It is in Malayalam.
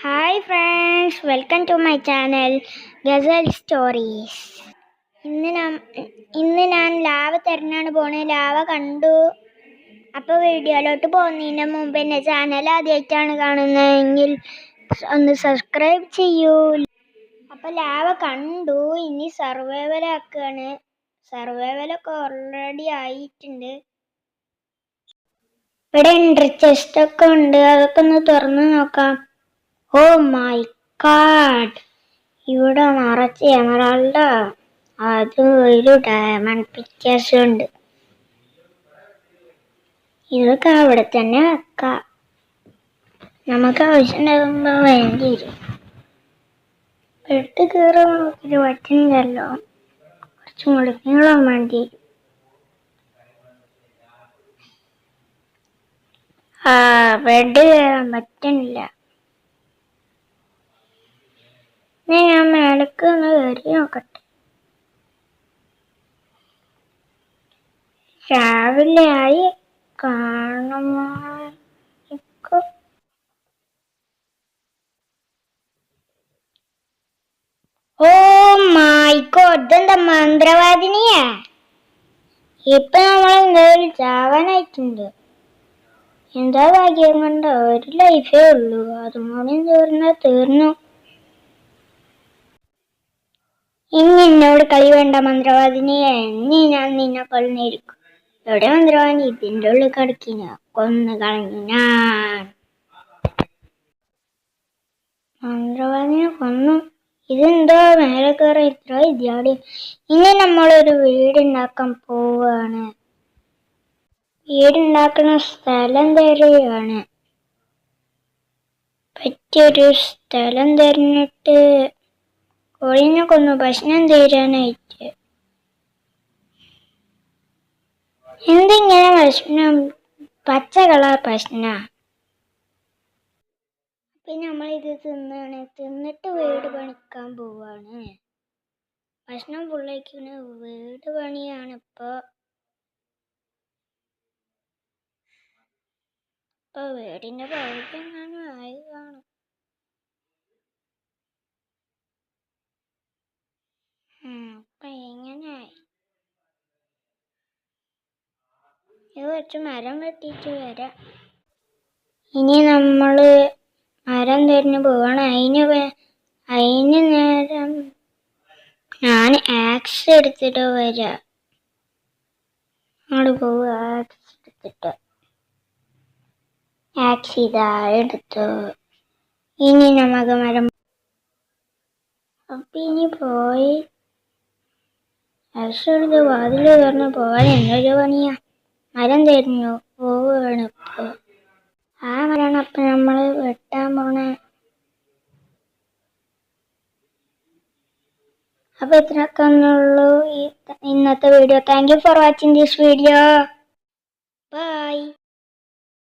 Hi friends, welcome to my channel Ghazal stories. ഇന്ന് ഞാൻ ലാവ തിരഞ്ഞാണ് പോണേ. ലാവ കണ്ടു. അപ്പോൾ വീഡിയോയിലോട്ട് പോകുന്നതിന് മുമ്പ് എൻ്റെ ചാനൽ ആദ്യമായിട്ടാണ് കാണുന്നതെങ്കിൽ ഒന്ന് സബ്സ്ക്രൈബ് ചെയ്യൂ. അപ്പോൾ ലാവ കണ്ടു. ഇനി സർവൈവലാക്കുകയാണ്. സർവൈവലൊക്കെ ഓൾറെഡി ആയിട്ടുണ്ട്. ഇവിടെ എൻട്രി ചെസ്റ്റൊക്കെ ഉണ്ട്, അതൊക്കെ ഒന്ന് തുറന്നു നോക്കാം. ഓ മൈ ഗാഡ്, ഇവിടെ നിറച്ച് എമറാൾഡ്, അത് ഒരു ഡയമണ്ട് പിക്ചേഴ്സ് ഉണ്ട്. ഇതൊക്കെ അവിടെ തന്നെ വെക്കാം, നമുക്ക് ആവശ്യമുണ്ടാകുമ്പോൾ വേണ്ടി വരും. ബെഡ് കയറാൻ നോക്കിയിട്ട് പറ്റുന്നില്ലല്ലോ, കുറച്ചും കൂടി നീളം വേണ്ടി വരും. ബെഡ് കയറാൻ പറ്റുന്നില്ല. ഞാൻ മേലക്ക് ഒന്ന് കയറി നോക്കട്ടെ. രാവിലെ ആയി കാണുമോ? ഓ മൈ ഗോഡ്, ഇതെന്താ മന്ത്രവാദിനിയാ? ഇപ്പൊ നമ്മളെന്തായാലും ചാവാനായിട്ടുണ്ട്. എന്താ ഭാഗ്യം കൊണ്ട് ഒരു ലൈഫേ ഉള്ളൂ, അതും കൂടി തീർന്നു. ഇനി എന്നോട് കളി വേണ്ട മന്ത്രവാദിനിയെ, ഇനി ഞാൻ നിന്നെ കൊല്ലിരിക്കും. എവിടെ മന്ത്രവാദിനി? ഇതിൻ്റെ ഉള്ളിൽ കിടക്കിന, കൊന്നു കളഞ്ഞു ഞാൻ. മന്ത്രവാദിനെ കൊന്നു. ഇതെന്താ മേലെ കയറി ഇത്ര ഇദ്യാടി? ഇനി നമ്മളൊരു വീടുണ്ടാക്കാൻ പോവാണ്. വീടുണ്ടാക്കുന്ന സ്ഥലം തരുകയാണ്. പറ്റിയൊരു സ്ഥലം തിരഞ്ഞിട്ട് കോഴിനെ കൊന്നു ഭക്ഷണം തീരാനായിട്ട്. എന്തിങ്ങനെ ഭക്ഷണം? പച്ച കളർ ഭക്ഷണ. പിന്നെ നമ്മളിത് തിന്നിട്ട് വീട് പണിക്കാൻ പോവാണ്. ഭക്ഷണം ഫുള്ളായിക്കുന്ന വീട് പണിയാണ് ഇപ്പൊ വീടിന്റെ പകുതി എങ്ങാനും ആയി കാണും. അപ്പൊ എങ്ങനെയായി? ഇത് കുറച്ച് മരം വെട്ടിയിട്ട് വരാം. ഇനി നമ്മള് മരം തിരഞ്ഞു പോവാണ്. അതിന് നേരം ഞാൻ ആക്സ് എടുത്തിട്ട് വരാം. അങ്ങോട്ട് പോവുക. ആക്സ് എടുത്തിട്ട് ആക്സ് ഇതാ എടുത്തു. ഇനി നമുക്ക് മരം അപ്പൊ ഇനി പോയി ആക്സ് എടുത്ത് വാതില് തുറന്ന് പോവാൻ എന്നൊരു പണിയാ. മരം തിരഞ്ഞു പോവുകയാണ് ഇപ്പൊ. ആ മരമാണ് അപ്പൊ നമ്മള് വെട്ടാൻ പോണേ. അപ്പൊ ഇത്രയൊക്കെ ഒന്നുള്ളൂ ഇന്നത്തെ video. Thank you for watching this video.